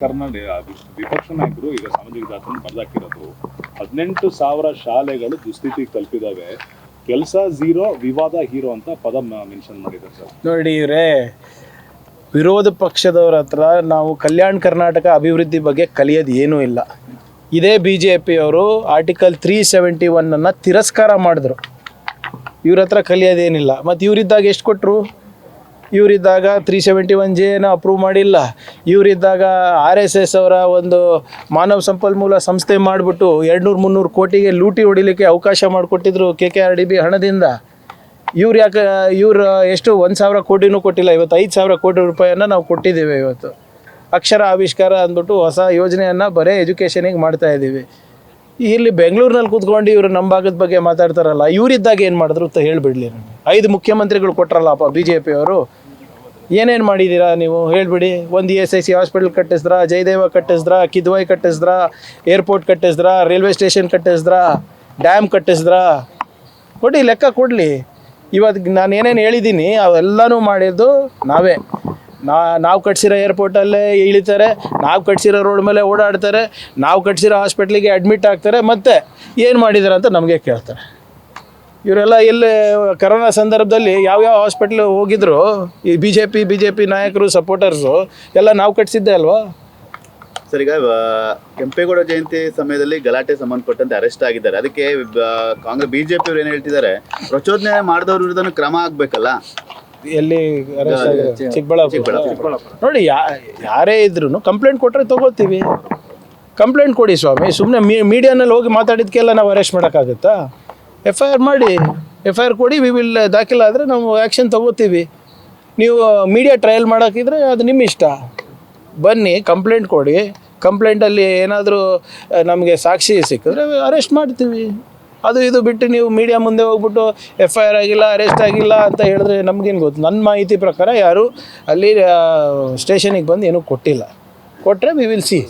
ಕರ್ನಾಟಕ ವಿಪಕ್ಷ ನಾಯಕರು ಈಗ ಸಾಮಾಜಿಕ ಜಾಲತಾಣ ಬರೆದಾಕಿರೋದು 18,000 ಶಾಲೆಗಳು ದುಸ್ಥಿತಿಗೆ ತಲುಪಿದಾವೆ, ಕೆಲಸ ಝೀರೋ ವಿವಾದ ಹೀರೋ ಅಂತ ಪದ ಮೆನ್ಷನ್ ಮಾಡಿದ್ದಾರೆ ಸರ್. ನೋಡಿ ಇವರೇ, ವಿರೋಧ ಪಕ್ಷದವ್ರ ಹತ್ರ ನಾವು ಕಲ್ಯಾಣ ಕರ್ನಾಟಕ ಅಭಿವೃದ್ಧಿ ಬಗ್ಗೆ ಕಲಿಯೋದು ಏನೂ ಇಲ್ಲ. ಇದೇ BJP ಅವರು ಆರ್ಟಿಕಲ್ 371 ತಿರಸ್ಕಾರ ಮಾಡಿದ್ರು. ಇವ್ರ ಹತ್ರ ಕಲಿಯೋದೇನಿಲ್ಲ. ಮತ್ತು ಇವರಿದ್ದಾಗ ಎಷ್ಟು ಕೊಟ್ಟರು? ಇವರಿದ್ದಾಗ 371Jನ ಅಪ್ರೂವ್ ಮಾಡಿಲ್ಲ. ಇವರಿದ್ದಾಗ RSS ಅವರ ಒಂದು ಮಾನವ ಸಂಪನ್ಮೂಲ ಸಂಸ್ಥೆ ಮಾಡಿಬಿಟ್ಟು 200-300 ಕೋಟಿಗೆ ಲೂಟಿ ಹೊಡಿಲಿಕ್ಕೆ ಅವಕಾಶ ಮಾಡಿಕೊಟ್ಟಿದ್ರು KKRDB ಹಣದಿಂದ. ಇವ್ರು ಎಷ್ಟು 1,000 ಕೋಟಿನೂ ಕೊಟ್ಟಿಲ್ಲ. ಇವತ್ತು 5,000 ಕೋಟಿ ರೂಪಾಯಿಯನ್ನು ನಾವು ಕೊಟ್ಟಿದ್ದೇವೆ. ಇವತ್ತು ಅಕ್ಷರ ಆವಿಷ್ಕಾರ ಅಂದ್ಬಿಟ್ಟು ಹೊಸ ಯೋಜನೆಯನ್ನು ಬರೀ ಎಜುಕೇಷನಿಗೆ ಮಾಡ್ತಾಯಿದ್ದೀವಿ. ಇಲ್ಲಿ ಬೆಂಗಳೂರಿನಲ್ಲಿ ಕೂತ್ಕೊಂಡು ಇವರು ನಮ್ಮ ಭಾಗದ ಬಗ್ಗೆ ಮಾತಾಡ್ತಾರಲ್ಲ, ಇವರಿದ್ದಾಗ ಏನು ಮಾಡಿದ್ರು ಅಂತ ಹೇಳಿಬಿಡಲಿ. ನನಗೆ 5 ಮುಖ್ಯಮಂತ್ರಿಗಳು ಕೊಟ್ಟರಲ್ಲಪ್ಪ BJP ಅವರು. ಏನೇನು ಮಾಡಿದ್ದೀರಾ ನೀವು ಹೇಳಿಬಿಡಿ. ಒಂದು ESIC ಹಾಸ್ಪಿಟಲ್ ಕಟ್ಟಿಸಿದ್ರಾ, ಜಯದೇವ ಕಟ್ಟಿಸಿದ್ರಾ, ಕಿದ್ವಾಯಿ ಕಟ್ಟಿಸಿದ್ರಾ, ಏರ್ಪೋರ್ಟ್ ಕಟ್ಟಿಸಿದ್ರಾ, ರೈಲ್ವೆ ಸ್ಟೇಷನ್ ಕಟ್ಟಿಸಿದ್ರಾ, ಡ್ಯಾಮ್ ಕಟ್ಟಿಸಿದ್ರಾ? ಕೊಡಿ, ಲೆಕ್ಕ ಕೊಡಲಿ. ಇವತ್ತು ನಾನು ಏನೇನು ಹೇಳಿದ್ದೀನಿ ಅವೆಲ್ಲನೂ ಮಾಡಿದ್ದು ನಾವೇ. ನಾವು ಕಟ್ಸಿರೋ ಏರ್ಪೋರ್ಟಲ್ಲೇ ಇಳಿತಾರೆ, ನಾವು ಕಟ್ಸಿರೋ ರೋಡ್ ಮೇಲೆ ಓಡಾಡ್ತಾರೆ, ನಾವು ಕಟ್ಸಿರೋ ಹಾಸ್ಪಿಟ್ಲಿಗೆ ಅಡ್ಮಿಟ್ ಆಗ್ತಾರೆ, ಮತ್ತು ಏನು ಮಾಡಿದ್ದಾರೆ ಅಂತ ನಮಗೆ ಕೇಳ್ತಾರೆ. ಇವರೆಲ್ಲ ಎಲ್ಲಿ ಕರೋನಾ ಸಂದರ್ಭದಲ್ಲಿ ಯಾವ್ಯಾವ ಹಾಸ್ಪಿಟ್ಲ್ ಹೋಗಿದ್ರು ಈ BJP ನಾಯಕರು ಸಪೋರ್ಟರ್ಸು ಎಲ್ಲ ನಾವು ಕಟ್ಸಿದ್ದೆ ಅಲ್ವಾ ಸರ್? ಈಗ ಕೆಂಪೇಗೌಡ ಜಯಂತಿ ಸಮಯದಲ್ಲಿ ಗಲಾಟೆ ಸಂಬಂಧಪಟ್ಟಂತೆ ಅರೆಸ್ಟ್ ಆಗಿದ್ದಾರೆ. ಅದಕ್ಕೆ ಕಾಂಗ್ರೆಸ್ BJP ಅವರು ಏನು ಹೇಳ್ತಿದ್ದಾರೆ, ಪ್ರಚೋದನೆ ಮಾಡಿದವ್ರ ವಿರುದ್ಧ ಕ್ರಮ ಆಗಬೇಕಲ್ಲ. ಎಲ್ಲಿ ಚಿಕ್ಕಬಳ್ಳಾಪುರ. ನೋಡಿ, ಯಾರೇ ಇದ್ರೂ ಕಂಪ್ಲೇಂಟ್ ಕೊಟ್ಟರೆ ತೊಗೋತೀವಿ. ಕಂಪ್ಲೇಂಟ್ ಕೊಡಿ ಸ್ವಾಮಿ. ಸುಮ್ಮನೆ ಮೀಡಿಯಾನಲ್ಲಿ ಹೋಗಿ ಮಾತಾಡಿದ್ಕೆಲ್ಲ ನಾವು ಅರೆಸ್ಟ್ ಮಾಡೋಕ್ಕಾಗುತ್ತಾ? FIR ಮಾಡಿ, FIR ಕೊಡಿ, ವಿ ವಿಲ್ ದಾಖಲಾದರೆ ನಾವು ಆ್ಯಕ್ಷನ್ ತೊಗೋತೀವಿ. ನೀವು ಮೀಡಿಯಾ ಟ್ರಯಲ್ ಮಾಡೋಕ್ಕಿದ್ರೆ ಅದು ನಿಮ್ಮ ಇಷ್ಟ. ಬನ್ನಿ, ಕಂಪ್ಲೇಂಟ್ ಕೊಡಿ. ಕಂಪ್ಲೇಂಟಲ್ಲಿ ಏನಾದರೂ ನಮಗೆ ಸಾಕ್ಷಿ ಸಿಕ್ಕಿದ್ರೆ ಅರೆಸ್ಟ್ ಮಾಡ್ತೀವಿ. ಅದು ಇದು ಬಿಟ್ಟು ನೀವು ಮೀಡಿಯಾ ಮುಂದೆ ಹೋಗ್ಬಿಟ್ಟು FIR ಆಗಿಲ್ಲ, ಅರೆಸ್ಟ್ ಆಗಿಲ್ಲ ಅಂತ ಹೇಳಿದ್ರೆ ನಮಗೇನು ಗೊತ್ತು? ನನ್ನ ಮಾಹಿತಿ ಪ್ರಕಾರ ಯಾರೂ ಅಲ್ಲಿ ಸ್ಟೇಷನಿಗೆ ಬಂದು ಏನೂ ಕೊಟ್ಟಿಲ್ಲ. ಕೊಟ್ಟರೆ ವಿ ವಿಲ್ ಸಿ.